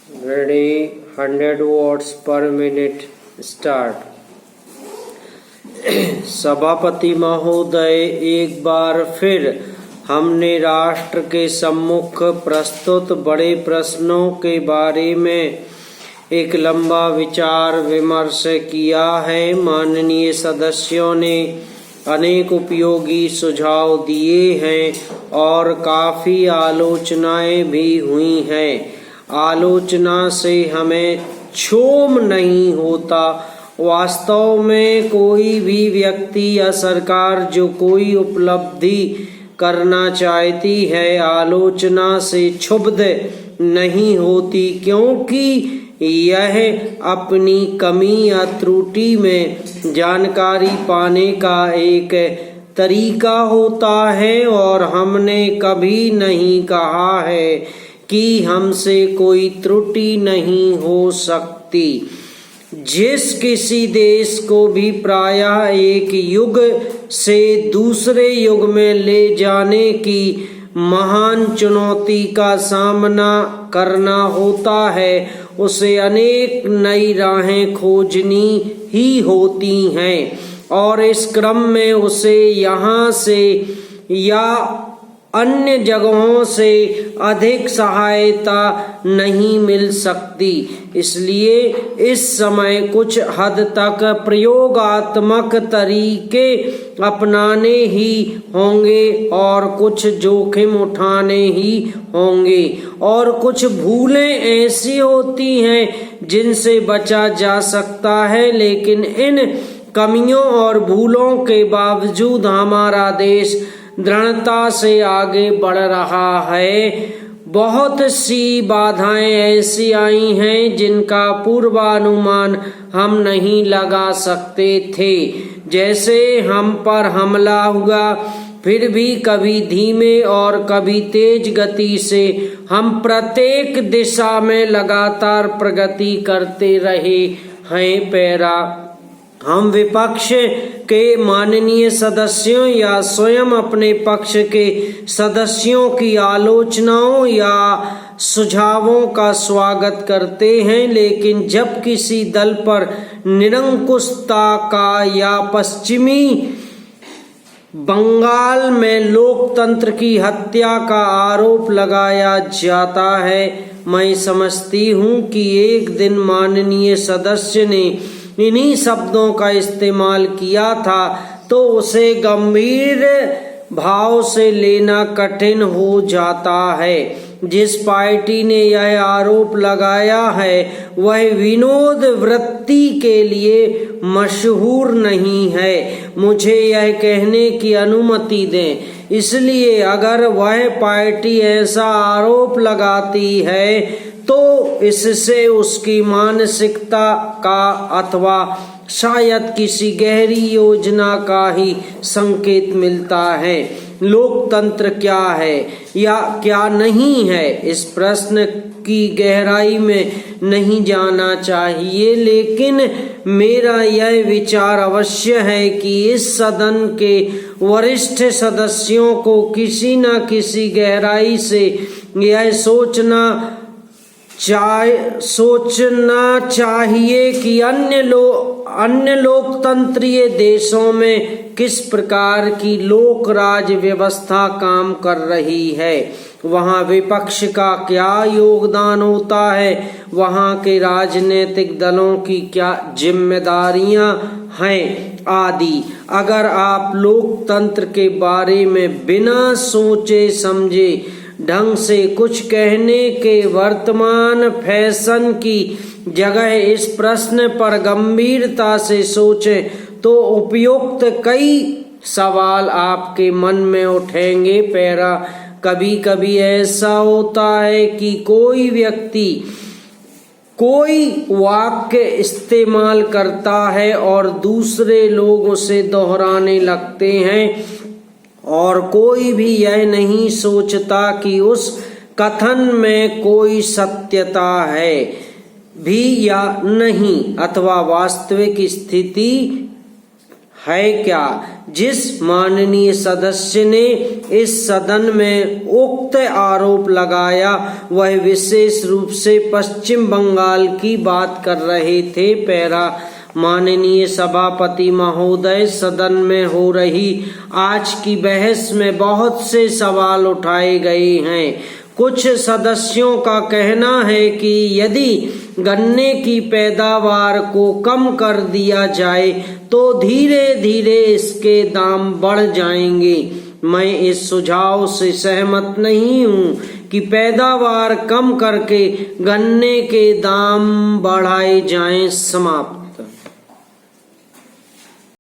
Ready, 100 watts per minute, start. सभापति महोदय, एक बार फिर हमने राष्ट्र के सम्मुख प्रस्तुत बड़े प्रश्नों के बारे में एक लंबा विचार विमर्श किया है। माननीय सदस्यों ने अनेक उपयोगी सुझाव दिए हैं और काफी आलोचनाएं भी हुई हैं। आलोचना से हमें क्षोभ नहीं होता। वास्तव में कोई भी व्यक्ति या सरकार जो कोई उपलब्धि करना चाहती है, आलोचना से क्षुब्ध नहीं होती, क्योंकि यह अपनी कमी या त्रुटि में जानकारी पाने का एक तरीका होता है। और हमने कभी नहीं कहा है कि हमसे कोई त्रुटि नहीं हो सकती। जिस किसी देश को भी प्रायः एक युग से दूसरे युग में ले जाने की महान चुनौती का सामना करना होता है, उसे अनेक नई राहें खोजनी ही होती हैं और इस क्रम में उसे यहाँ से या अन्य जगहों से अधिक सहायता नहीं मिल सकती। इसलिए इस समय कुछ हद तक प्रयोगात्मक तरीके अपनाने ही होंगे और कुछ जोखिम उठाने ही होंगे। और कुछ भूलें ऐसी होती हैं जिनसे बचा जा सकता है, लेकिन इन कमियों और भूलों के बावजूद हमारा देश दृढ़ता से आगे बढ़ रहा है। बहुत सी बाधाएं ऐसी आई हैं जिनका पूर्वानुमान हम नहीं लगा सकते थे। जैसे हम पर हमला हुआ, फिर भी कभी धीमे और कभी तेज गति से हम प्रत्येक दिशा में लगातार प्रगति करते रहे हैं। पैरा हम विपक्ष के माननीय सदस्यों या स्वयं अपने पक्ष के सदस्यों की आलोचनाओं या सुझावों का स्वागत करते हैं, लेकिन जब किसी दल पर निरंकुशता का या पश्चिमी बंगाल में लोकतंत्र की हत्या का आरोप लगाया जाता है, मैं समझती हूँ कि एक दिन माननीय सदस्य ने इन्हीं शब्दों का इस्तेमाल किया था, तो उसे गंभीर भाव से लेना कठिन हो जाता है। जिस पार्टी ने यह आरोप लगाया है वह विनोद वृत्ति के लिए मशहूर नहीं है। मुझे यह कहने की अनुमति दें। इसलिए अगर वह पार्टी ऐसा आरोप लगाती है तो इससे उसकी मानसिकता का अथवा शायद किसी गहरी योजना का ही संकेत मिलता है। लोकतंत्र क्या है या क्या नहीं है, इस प्रश्न की गहराई में नहीं जाना चाहिए, लेकिन मेरा यह विचार अवश्य है कि इस सदन के वरिष्ठ सदस्यों को किसी न किसी गहराई से यह सोचना चाहिए कि अन्य लोकतंत्रीय देशों में किस प्रकार की लोक राज व्यवस्था काम कर रही है, वहाँ विपक्ष का क्या योगदान होता है, वहाँ के राजनीतिक दलों की क्या जिम्मेदारियां हैं आदि। अगर आप लोकतंत्र के बारे में बिना सोचे समझे ढंग से कुछ कहने के वर्तमान फैशन की जगह इस प्रश्न पर गंभीरता से सोचें तो उपयुक्त कई सवाल आपके मन में उठेंगे। पैरा कभी कभी ऐसा होता है कि कोई व्यक्ति कोई वाक्य इस्तेमाल करता है और दूसरे लोग उसे दोहराने लगते हैं और कोई भी यह नहीं सोचता कि उस कथन में कोई सत्यता है भी या नहीं, अथवा वास्तविक स्थिति है क्या? जिस माननीय सदस्य ने इस सदन में उक्त आरोप लगाया वह विशेष रूप से पश्चिम बंगाल की बात कर रहे थे। पैरा माननीय सभापति महोदय, सदन में हो रही आज की बहस में बहुत से सवाल उठाए गए हैं। कुछ सदस्यों का कहना है कि यदि गन्ने की पैदावार को कम कर दिया जाए तो धीरे धीरे इसके दाम बढ़ जाएंगे। मैं इस सुझाव से सहमत नहीं हूँ कि पैदावार कम करके गन्ने के दाम बढ़ाए जाएं। समाप्त।